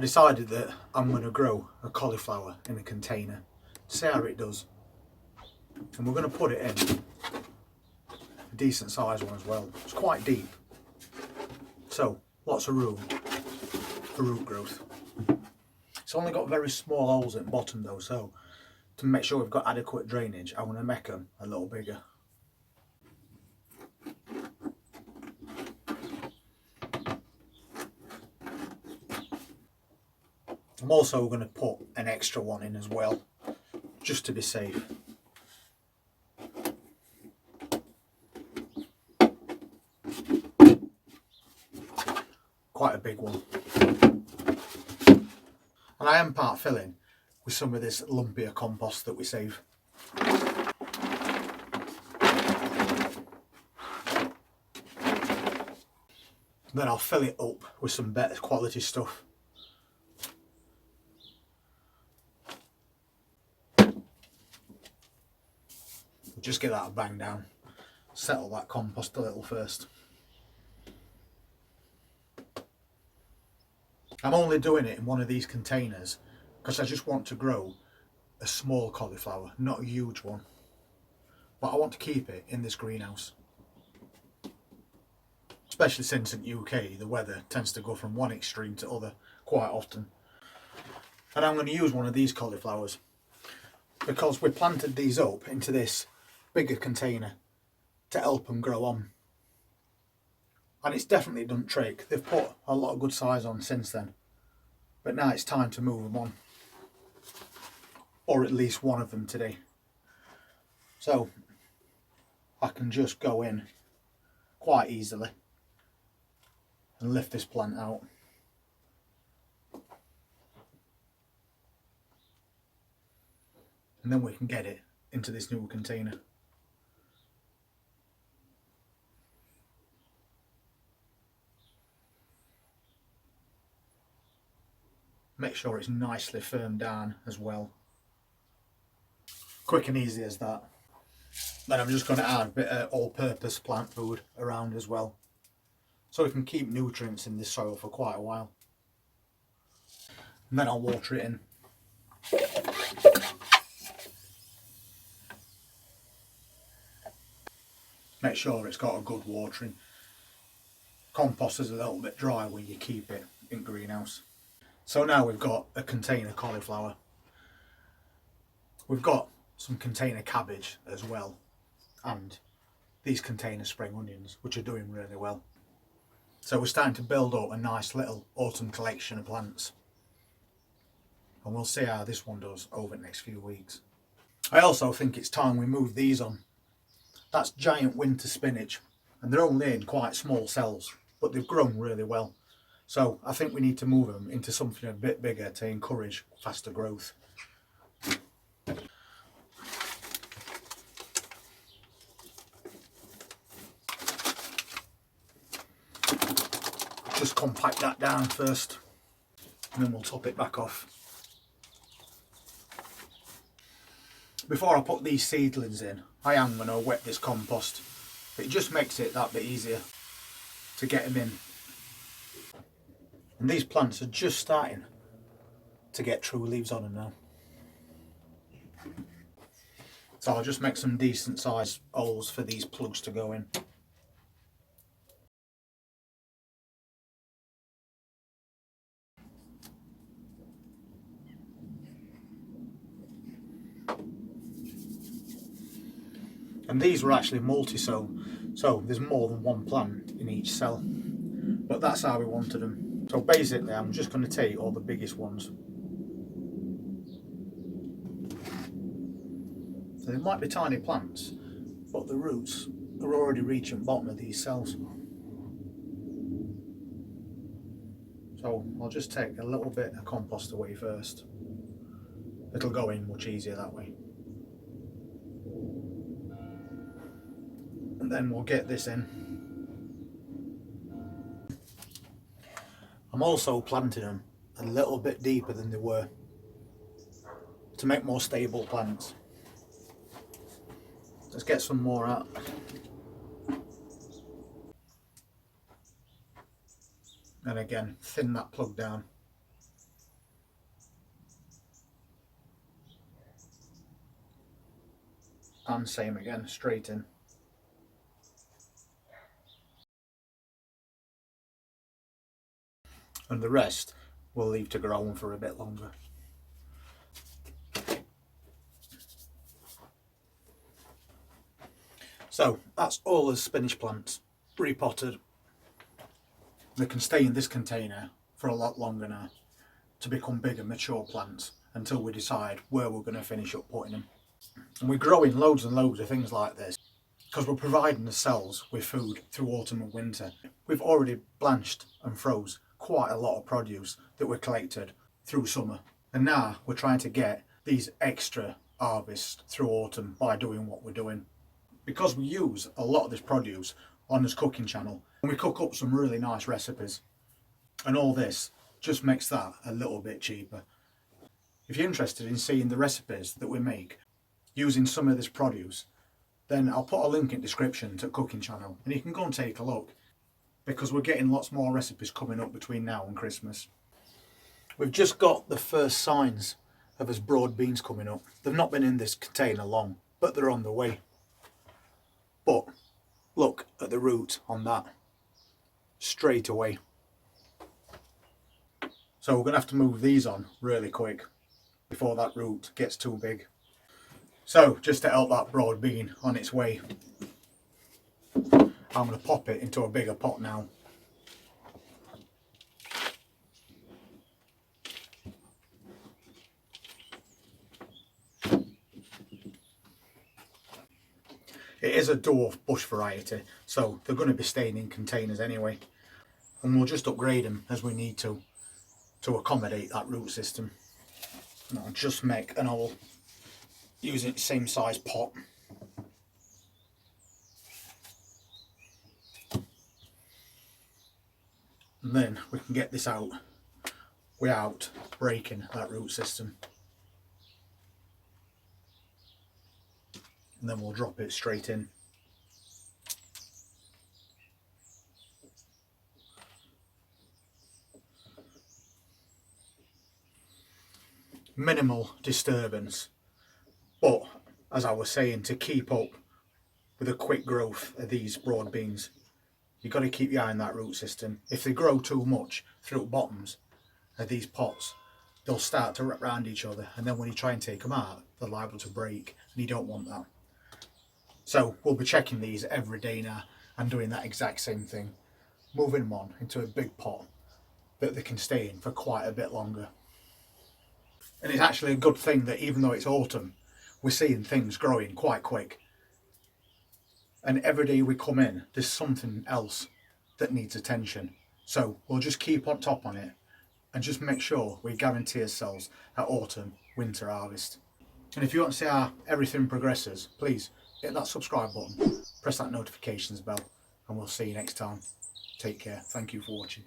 I decided that I'm going to grow a cauliflower in a container, see how it does. And we're going to put it in a decent sized one as well. It's quite deep, so lots of room for root growth. It's only got very small holes at the bottom though, so to make sure we've got adequate drainage, I want to make them a little bigger. I'm also going to put an extra one in as well, just to be safe. Quite a big one. And I am part filling with some of this lumpier compost that we save. Then I'll fill it up with some better quality stuff. Just give that a bang down, settle that compost a little first. I'm only doing it in one of these containers because I just want to grow a small cauliflower, not a huge one. But I want to keep it in this greenhouse. Especially since in the UK the weather tends to go from one extreme to other quite often. And I'm going to use one of these cauliflowers because we planted these up into this bigger container to help them grow on. And it's definitely done trick. They've put a lot of good size on since then. But now it's time to move them on. Or at least one of them today. So I can just go in quite easily and lift this plant out. And then we can get it into this new container. Make sure it's nicely firmed down as well. Quick and easy as that. Then I'm just going to add a bit of all-purpose plant food around as well, so we can keep nutrients in this soil for quite a while. And then I'll water it in. Make sure it's got a good watering. Compost is a little bit dry when you keep it in greenhouse. So now we've got a container cauliflower. We've got some container cabbage as well, and these container spring onions, which are doing really well. So we're starting to build up a nice little autumn collection of plants, and we'll see how this one does over the next few weeks. I also think it's time we move these on. That's giant winter spinach, and they're only in quite small cells, but they've grown really well. So I think we need to move them into something a bit bigger to encourage faster growth. Just compact that down first, and then we'll top it back off. Before I put these seedlings in, I am going to wet this compost. It just makes it that bit easier to get them in. And these plants are just starting to get true leaves on them now. So I'll just make some decent sized holes for these plugs to go in. And these were actually multi-sown, so there's more than one plant in each cell. But that's how we wanted them. So basically I'm just going to take all the biggest ones. So they might be tiny plants, but the roots are already reaching the bottom of these cells. So I'll just take a little bit of compost away first. It'll go in much easier that way. And then we'll get this in. I'm also planting them a little bit deeper than they were to make more stable plants. Let's get some more out. And again, thin that plug down. and same again, straight in. And the rest we'll leave to grow on for a bit longer. So that's all the spinach plants repotted. They can stay in this container for a lot longer now to become bigger, mature plants until we decide where we're going to finish up putting them. And we're growing loads and loads of things like this because we're providing the cells with food through autumn and winter. We've already blanched and froze quite a lot of produce that we collected through summer, and now we're trying to get these extra harvests through autumn by doing what we're doing. Because we use a lot of this produce on this cooking channel, and we cook up some really nice recipes, and all this just makes that a little bit cheaper. If you're interested in seeing the recipes that we make using some of this produce, then I'll put a link in the description to the cooking channel and you can go and take a look, because we're getting lots more recipes coming up between now and Christmas. We've just got the first signs of us broad beans coming up. They've not been in this container long, but they're on the way. But look at the root on that, straight away. So we're going to have to move these on really quick before that root gets too big. So just to help that broad bean on its way, I'm going to pop it into a bigger pot now. It is a dwarf bush variety, so they're going to be staying in containers anyway, and we'll just upgrade them as we need to accommodate that root system. And I'll just make an hole using the same size pot. And then we can get this out without breaking that root system. And then we'll drop it straight in. Minimal disturbance, but as I was saying, to keep up with the quick growth of these broad beans, you've got to keep your eye on that root system. If they grow too much through the bottoms of these pots, they'll start to wrap around each other, and then when you try and take them out, they're liable to break, and you don't want that. So we'll be checking these every day now and doing that exact same thing, moving them on into a big pot that they can stay in for quite a bit longer. And it's actually a good thing that even though it's autumn, we're seeing things growing quite quick. And every day we come in, there's something else that needs attention. So we'll just keep on top on it and just make sure we guarantee ourselves that autumn, winter harvest. And if you want to see how everything progresses, please hit that subscribe button, press that notifications bell, and we'll see you next time. Take care. Thank you for watching.